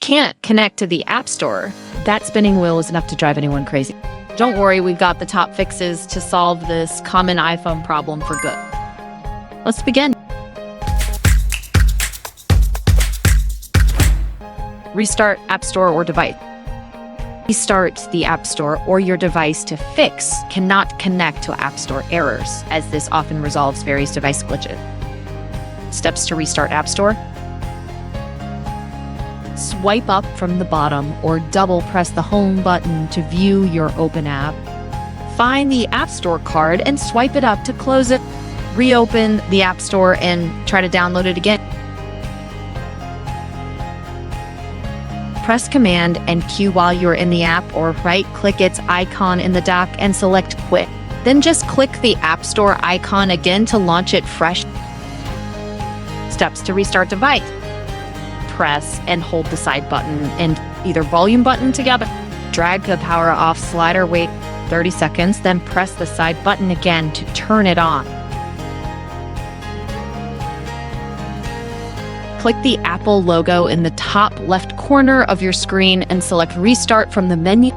can't connect to the App Store, that spinning wheel is enough to drive anyone crazy. Don't worry, we've got the top fixes to solve this common iPhone problem for good. Let's begin. Restart App Store or device. Restart the App Store or your device to fix cannot connect to App Store errors, as this often resolves various device glitches. Steps to restart App Store. Swipe up from the bottom or double press the home button to view your open app. Find the App Store card and swipe it up to close it. Reopen the App Store and try to download it again. Press Command and Q while you're in the app, or right-click its icon in the dock and select Quit. Then just click the App Store icon again to launch it fresh. Steps to restart device. Press and hold the side button and either volume button together. Drag the power off slider, wait 30 seconds, then press the side button again to turn it on. Click the Apple logo in the top left corner of your screen and select Restart from the menu.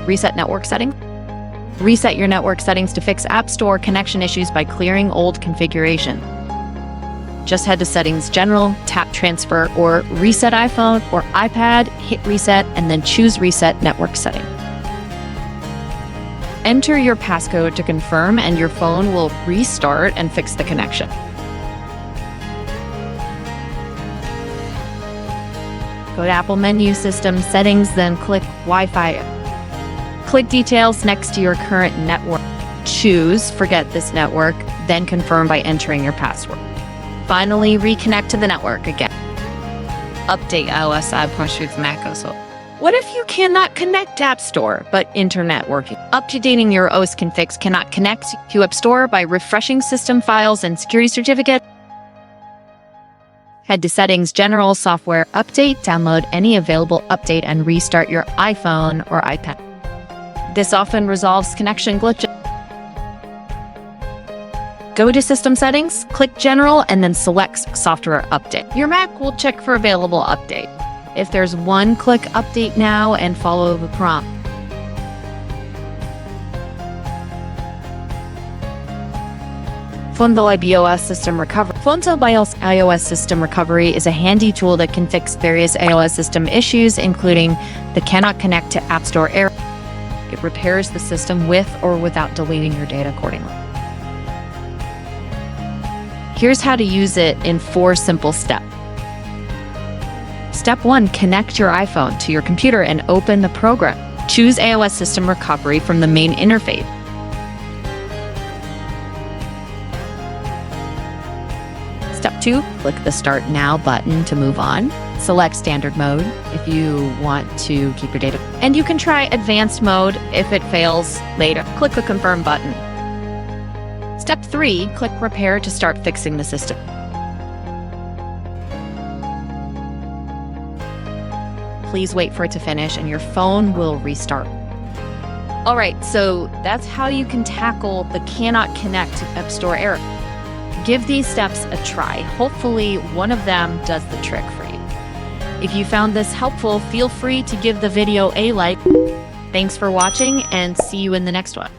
Reset network settings. Reset your network settings to fix App Store connection issues by clearing old configuration. Just head to Settings General, tap Transfer, or Reset iPhone or iPad, hit Reset, and then choose Reset Network Setting. Enter your passcode to confirm, and your phone will restart and fix the connection. Go to Apple Menu, System Settings, then click Wi-Fi. Click Details next to your current network. Choose Forget this network, then confirm by entering your password. Finally, reconnect to the network again. Update iOS app push with macOS. What if you cannot connect to App Store, but internet working? Updating your OS configs cannot connect to App Store by refreshing system files and security certificate. Head to Settings, General, Software, Update, download any available update, and restart your iPhone or iPad. This often resolves connection glitches. Go to System Settings, click General, and then select Software Update. Your Mac will check for available update. If there's one, click Update Now and follow the prompt. FoneLab iOS System Recovery. FoneLab iOS System Recovery is a handy tool that can fix various iOS system issues, including the cannot connect to App Store error. It repairs the system with or without deleting your data accordingly. Here's how to use it in 4 simple steps. Step 1, connect your iPhone to your computer and open the program. Choose iOS System Recovery from the main interface. Step 2, click the Start Now button to move on. Select Standard Mode if you want to keep your data. And you can try Advanced Mode if it fails later. Click the Confirm button. Step 3, click Repair to start fixing the system. Please wait for it to finish and your phone will restart. All right, so that's how you can tackle the cannot connect to App Store error. Give these steps a try. Hopefully, one of them does the trick for you. If you found this helpful, feel free to give the video a like. Thanks for watching and see you in the next one.